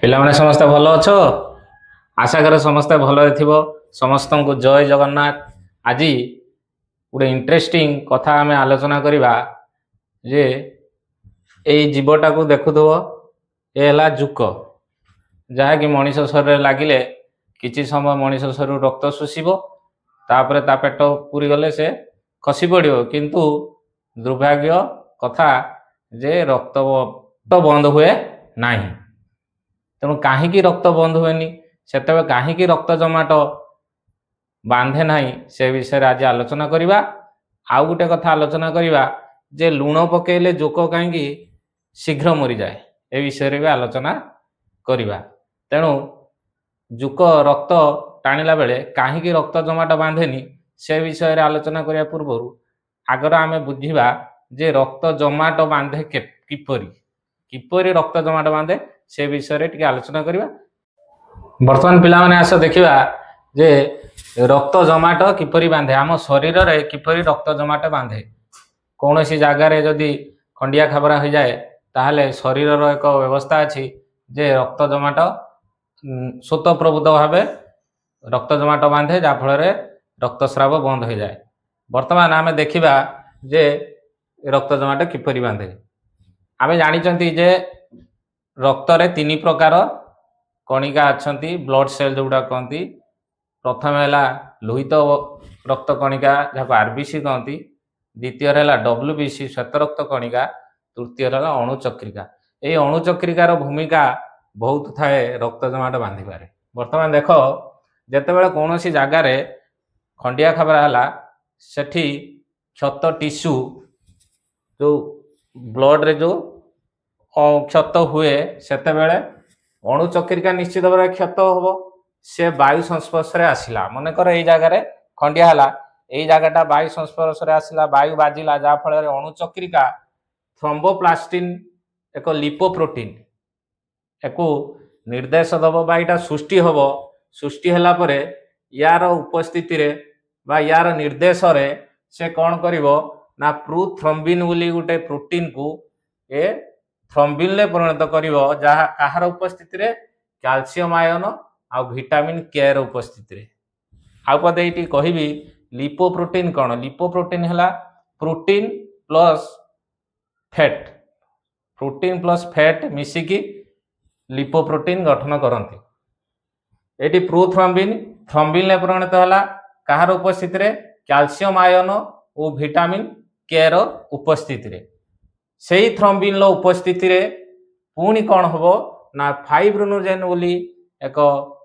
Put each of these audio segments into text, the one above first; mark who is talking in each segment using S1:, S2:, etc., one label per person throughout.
S1: ପିଲାମାନେ ସମସ୍ତେ ଭଲ ଅଛ? ଆଶା କରେ ସମସ୍ତେ ଭଲରେ ଥିବ। ସମସ୍ତଙ୍କୁ ଜୟ ଜଗନ୍ନାଥ। ଆଜି ଗୋଟେ ଇଣ୍ଟରେଷ୍ଟିଂ କଥା ଆମେ ଆଲୋଚନା କରିବା ଯେ ଏଇ ଜୀବଟାକୁ ଦେଖୁଥିବ, ଏ ହେଲା ଜୁକ, ଯାହାକି ମଣିଷ ଶରୀରରେ ଲାଗିଲେ କିଛି ସମୟ ମଣିଷ ଶରୀରରୁ ରକ୍ତ ଶୋଷିବ, ତାପରେ ତା ପେଟ ପୁରିଗଲେ ସେ ଖସି ପଡ଼ିବ। କିନ୍ତୁ ଦୁର୍ଭାଗ୍ୟ କଥା ଯେ ରକ୍ତ ବନ୍ଦ ହୁଏ ନାହିଁ। ତେଣୁ କାହିଁକି ରକ୍ତ ବନ୍ଦ ହୁଏନି, ସେତେବେଳେ କାହିଁକି ରକ୍ତ ଜମାଟ ବାନ୍ଧେ ନାହିଁ, ସେ ବିଷୟରେ ଆଜି ଆଲୋଚନା କରିବା। ଆଉ ଗୋଟେ କଥା ଆଲୋଚନା କରିବା ଯେ ଲୁଣ ପକେଇଲେ ଜୋକ କାହିଁକି ଶୀଘ୍ର ମରିଯାଏ, ଏ ବିଷୟରେ ବି ଆଲୋଚନା କରିବା। ତେଣୁ ଜୋକ ରକ୍ତ ଟାଣିଲା ବେଳେ କାହିଁକି ରକ୍ତ ଜମାଟ ବାନ୍ଧେନି, ସେ ବିଷୟରେ ଆଲୋଚନା କରିବା ପୂର୍ବରୁ ଆଗର ଆମେ ବୁଝିବା ଯେ ରକ୍ତ ଜମାଟ ବାନ୍ଧେ କିପରି ରକ୍ତ ଜମାଟ ବାନ୍ଧେ, ସେ ବିଷୟରେ ଟିକେ ଆଲୋଚନା କରିବା। ବର୍ତ୍ତମାନ ପିଲାମାନେ ଆସ ଦେଖିବା ଯେ ରକ୍ତ ଜମାଟ କିପରି ବାନ୍ଧେ, ଆମ ଶରୀରରେ କିପରି ରକ୍ତ ଜମାଟ ବାନ୍ଧେ। କୌଣସି ଜାଗାରେ ଯଦି ଖଣ୍ଡିଆ ଖାବରା ହୋଇଯାଏ ତାହେଲେ ଶରୀରର ଏକ ବ୍ୟବସ୍ଥା ଅଛି ଯେ ରକ୍ତ ଜମାଟ ସ୍ୱତଃପ୍ରବୃତ୍ତ ଭାବେ ରକ୍ତ ଜମାଟ ବାନ୍ଧେ, ଯାହାଫଳରେ ରକ୍ତସ୍ରାବ ବନ୍ଦ ହୋଇଯାଏ। ବର୍ତ୍ତମାନ ଆମେ ଦେଖିବା ଯେ ରକ୍ତ ଜମାଟ କିପରି ବାନ୍ଧେ। ଆମେ ଜାଣିଛନ୍ତି ଯେ ରକ୍ତରେ 3 ପ୍ରକାର କଣିକା ଅଛନ୍ତି, ବ୍ଲଡ୍ ସେଲ୍ ଯେଉଁଟା କହନ୍ତି। ପ୍ରଥମେ ହେଲା ଲୋହିତ ରକ୍ତ କଣିକା, ଯାହାକୁ ଆରବିସି କହନ୍ତି। ଦ୍ୱିତୀୟରେ ହେଲା WBC ଶ୍ୱେତ ରକ୍ତ କଣିକା। ତୃତୀୟରେ ହେଲା ଅଣୁଚକ୍ରିକା। ଏହି ଅଣୁଚକ୍ରିକାର ଭୂମିକା ବହୁତ ଥାଏ ରକ୍ତ ଜମାଟ ବାନ୍ଧିବାରେ। ବର୍ତ୍ତମାନ ଦେଖ, ଯେତେବେଳେ କୌଣସି ଜାଗାରେ ଖଣ୍ଡିଆ ଖାବରା ହେଲା, ସେଠି କ୍ଷତ ଟିସ୍ୟୁ ଯେଉଁ ବ୍ଲଡ଼ରେ ଯେଉଁ କ୍ଷତ ହୁଏ, ସେତେବେଳେ ଅଣୁଚକ୍ରିକା ନିଶ୍ଚିତ ଭାବରେ କ୍ଷତ ହେବ। ସେ ବାୟୁ ସଂସ୍ପର୍ଶରେ ଆସିଲା, ମନେକର ଏଇ ଜାଗାରେ ଖଣ୍ଡିଆ ହେଲା, ଏଇ ଜାଗାଟା ବାୟୁ ସଂସ୍ପର୍ଶରେ ଆସିଲା, ବାୟୁ ବାଜିଲା, ଯାହାଫଳରେ ଅଣୁଚକ୍ରିକା ଥ୍ରୋମ୍ବୋପ୍ଲାଷ୍ଟିନ୍ ଏକ ଲିପୋପ୍ରୋଟିନ୍ ଏକୁ ନିର୍ଦ୍ଦେଶ ଦେବ ବା ଏଇଟା ସୃଷ୍ଟି ହେବ। ସୃଷ୍ଟି ହେଲା ପରେ ୟାର ଉପସ୍ଥିତିରେ ବା ୟାର ନିର୍ଦ୍ଦେଶରେ ସେ କ'ଣ କରିବ ନା ପ୍ରୁଥ୍ରୋମ୍ବିନ୍ ବୋଲି ଗୋଟେ ପ୍ରୋଟିନ୍କୁ ଏ ଥ୍ରୋମ୍ବିନ୍ରେ ପରିଣତ କରିବ, ଯାହା କାହାର ଉପସ୍ଥିତିରେ? କ୍ୟାଲସିୟମ ଆୟନ ଆଉ ଭିଟାମିନ୍ କେ ର ଉପସ୍ଥିତିରେ। ଆଉ ପଦେ ଏଇଠି କହିବି, ଲିପୋପ୍ରୋଟିନ୍ କ'ଣ? ଲିପୋପ୍ରୋଟିନ୍ ହେଲା protein plus fat. Protein plus fat ମିଶିକି ଲିପୋପ୍ରୋଟିନ୍ ଗଠନ କରନ୍ତି। ଏଠି ଥ୍ରୋମ୍ବିନ୍ରେ ପରିଣତ ହେଲା, କାହାର ଉପସ୍ଥିତିରେ? କ୍ୟାଲସିୟମ ଆୟନ ଓ ଭିଟାମିନ୍ କେ ର ଉପସ୍ଥିତିରେ। ସେଇ ଥ୍ରୋମ୍ବିନ୍ର ଉପସ୍ଥିତିରେ ପୁଣି କ'ଣ ହେବ ନା ଫାଇବ୍ରିନୋଜେନ୍ ବୋଲି ଏକ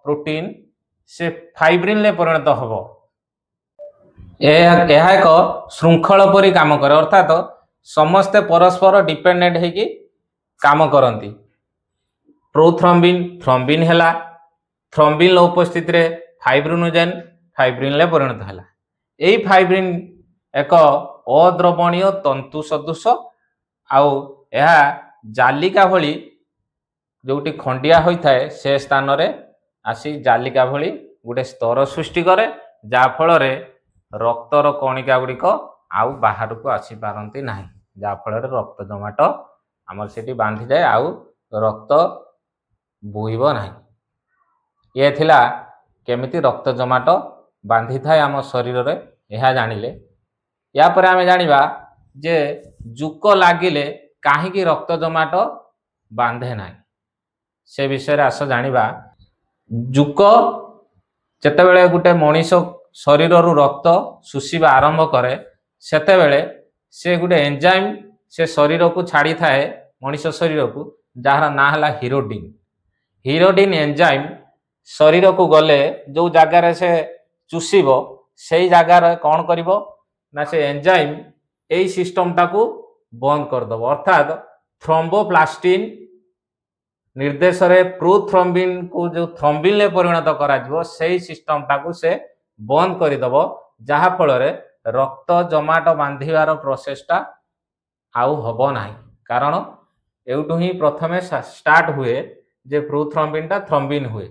S1: ପ୍ରୋଟିନ୍, ସେ ଫାଇବ୍ରିନ୍ରେ ପରିଣତ ହେବ। ଏହା ଏକ ଶୃଙ୍ଖଳ ପରି କାମ କରେ, ଅର୍ଥାତ୍ ସମସ୍ତେ ପରସ୍ପର ଡିପେଣ୍ଡେଣ୍ଟ ହେଇକି କାମ କରନ୍ତି। ପ୍ରୋଥ୍ରୋମ୍ବିନ୍ ଥ୍ରୋମ୍ବିନ୍ ହେଲା, ଥ୍ରୋମ୍ବିନ୍ର ଉପସ୍ଥିତିରେ ଫାଇବ୍ରିନୋଜେନ୍ ଫାଇବ୍ରିନ୍ରେ ପରିଣତ ହେଲା। ଏଇ ଫାଇବ୍ରିନ୍ ଏକ ଅଦ୍ରବଣୀୟ ତନ୍ତୁ ସଦୃଶ, ଆଉ ଏହା ଜାଲିକା ଭଳି ଯେଉଁଠି ଖଣ୍ଡିଆ ହୋଇଥାଏ ସେ ସ୍ଥାନରେ ଆସି ଜାଲିକା ଭଳି ଗୋଟେ ସ୍ତର ସୃଷ୍ଟି କରେ, ଯାହାଫଳରେ ରକ୍ତର କଣିକା ଗୁଡ଼ିକ ଆଉ ବାହାରକୁ ଆସିପାରନ୍ତି ନାହିଁ, ଯାହାଫଳରେ ରକ୍ତ ଜମାଟ ଆମର ସେଠି ବାନ୍ଧିଯାଏ, ଆଉ ରକ୍ତ ବୋହିବ ନାହିଁ। ଇଏ ଥିଲା କେମିତି ରକ୍ତ ଜମାଟ ବାନ୍ଧିଥାଏ ଆମ ଶରୀରରେ, ଏହା ଜାଣିଲେ। ଏହାପରେ ଆମେ ଜାଣିବା ଯେ ଜୋକ ଲାଗିଲେ କାହିଁକି ରକ୍ତ ଜମାଟ ବାନ୍ଧେ ନାହିଁ, ସେ ବିଷୟରେ ଆସ ଜାଣିବା। ଜୋକ ଯେତେବେଳେ ଗୋଟେ ମଣିଷ ଶରୀରରୁ ରକ୍ତ ଶୋଷିବା ଆରମ୍ଭ କରେ, ସେତେବେଳେ ସେ ଗୋଟେ ଏନ୍ଜାଇମ୍ ସେ ଶରୀରକୁ ଛାଡ଼ିଥାଏ, ମଣିଷ ଶରୀରକୁ, ଯାହାର ନାଁ ହେଲା ହିରୋଡିନ୍। ହିରୋଡିନ୍ ଏନ୍ଜାଇମ୍ ଶରୀରକୁ ଗଲେ ଯେଉଁ ଜାଗାରେ ସେ ଚୁଷିବ, ସେଇ ଜାଗାରେ କ'ଣ କରିବ ନା ସେ ଏନ୍ଜାଇମ୍ ଏଇ ସିଷ୍ଟମଟାକୁ ବନ୍ଦ କରିଦେବ, ଅର୍ଥାତ୍ ଥ୍ରୋମ୍ବୋପ୍ଲାଷ୍ଟିନ୍ ନିର୍ଦ୍ଦେଶରେ ପ୍ରୋଥ୍ରୋମ୍ବିନ୍କୁ ଯେଉଁ ଥ୍ରୋମ୍ବିନ୍ରେ ପରିଣତ କରାଯିବ, ସେଇ ସିଷ୍ଟମଟାକୁ ସେ ବନ୍ଦ କରିଦେବ, ଯାହାଫଳରେ ରକ୍ତ ଜମାଟ ବାନ୍ଧିବାର ପ୍ରୋସେସଟା ଆଉ ହେବ ନାହିଁ। କାରଣ ଏଇଠୁ ହିଁ ପ୍ରଥମେ ଷ୍ଟାର୍ଟ ହୁଏ ଯେ ପ୍ରୋଥ୍ରୋମ୍ବିନ୍ଟା ଥ୍ରୋମ୍ବିନ୍ ହୁଏ।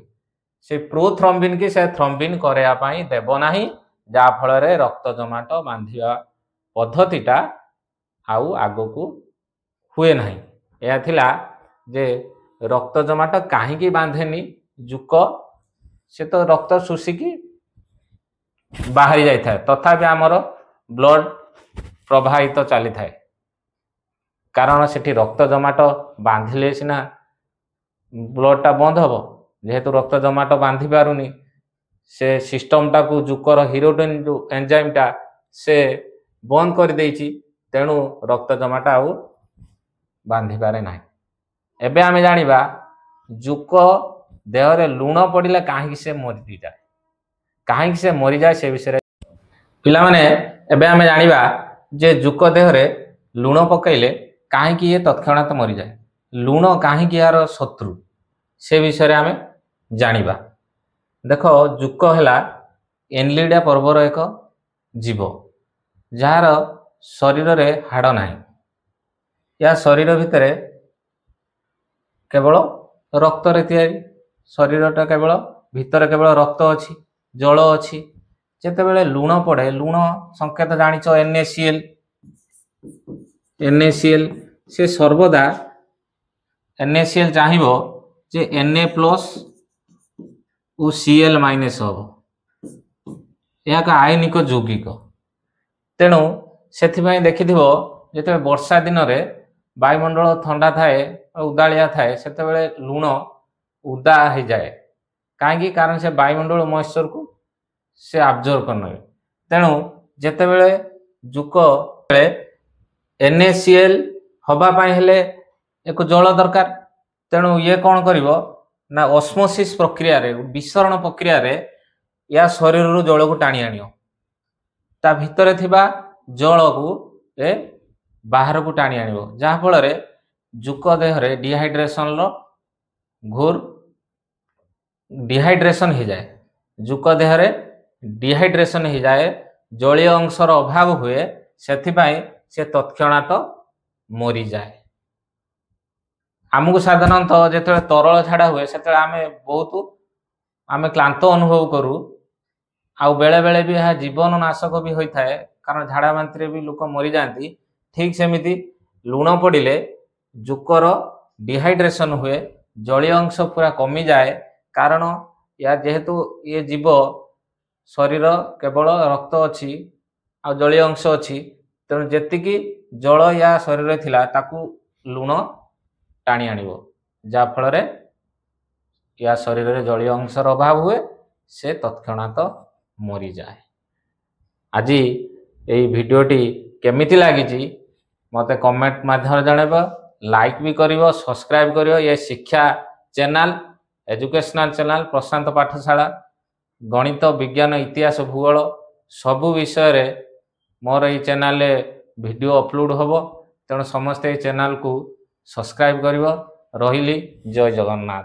S1: ସେ ପ୍ରୋଥ୍ରୋମ୍ବିନ୍ କି ସେ ଥ୍ରୋମ୍ବିନ୍ କରିବା ପାଇଁ ଦେବ ନାହିଁ, ଯାହାଫଳରେ ରକ୍ତ ଜମାଟ ବାନ୍ଧିବା ପଦ୍ଧତିଟା ଆଉ ଆଗକୁ ହୁଏ ନାହିଁ। ଏହା ଥିଲା ଯେ रक्त जमाट कहीं बांधेनी जुक से तो रक्त शोषिकी बाहरी जाए तथापि आमर ब्लड प्रवाहित चली थाए कारण सेठी रक्त जमाट बांधिले सिना ब्लडटा बंद हम जेहेतु रक्त जमाट बांधि पारुनी से सिस्टमटा को जुकर हिरोडिन जो एंजाइमटा से बंद कर देइछि तेणु रक्त जमाट आउ बांधि पारे ना। एबे आमे जानिबा जुक देहरे लुण पड़िला कहीं से मरी जाए कहीं से मरी जाए से विषय पिला माने एबे आमे जानिबा जे जुक देहरे लुण पकईले कहीं ये तत्क्षणात मरी जाए लुण कहीं यार शत्रु से विषय आमे जानिबा। देख जुक है एनलिडा पर्वर एक जीव जार शरीर रे हाड़ ना या शरीर भितर केवल रक्त रे तैयारी शरीरटा केवल भितर केवल रक्त अच्छी जल अच्छी जेतेबेले लुण पड़े लुण संकेत जानिच NaCl से सर्वदा NaCl चाहिए जे Na प्लस और Cl माइनस हम यह आयनिक यौगिक तेणु से देखि जिते वर्षा दिन में वायुमंडल ठंडा थाए उदाड़िया थाए से लुण उदा हो जाए कहीं कारण से वायुमंडल मॉइस्चर को से अब्जर्व करने तेणु जितेबले जुक NaCl हवापाई हेले एक जल दरकार तेणु ये कौन करिवो ना ऑस्मोसिस प्रक्रिया रे विसरण प्रक्रिया रे या शरीर रु जल को टाणी आनियो ता भितर थिबा जल को ए बाहर को टाणी आनियो जहा फल रे जुक देह रे डिहाइड्रेशन लो घोर डिहाइड्रेशन हो जाए जुक देह रे डिहाइड्रेशन हो जाए जलीय अंशर अभाव हुए सेथिपाई से तत्क्षणात मरी जाए। आमको साधारणतः जो तरल झाड़ा हुए से आम बहुत आम क्लांत अनुभव करूँ आ बेले बेले भी यह जीवन नाशक भी होता है कारण झाड़ा बांति भी लोक मरी जाती ठीक सेमिति लुण पड़े जुकर डिहाइड्रेशन हुए जलीय अंश पूरा कमी जाए कारण या जेहेतु ये जीव शरीर केवल रक्त अच्छी आ जलीय अंश अच्छी तेणु जेतिकी जल या शरीर थिला ताकू लुण टाणी आनिबो जा फल रे या शरीर रे जलीय अंशर अभाव हुए से तत्क्षणात मरी जाए। आज यही भिडियोटी केमिति लागिची मते कमेंट माध्यम जणेबो लाइक भी करिवो सब्सक्राइब करिवो ये शिक्षा चैनल एजुकेशनल चैनल प्रशांत पाठशाला गणित विज्ञान इतिहास भूगोल सबु विषय रे मोर ये चैनल वीडियो अपलोड होबो तेणु समस्त ये चैनल को सब्सक्राइब करिवो। रहिली जय जगन्नाथ।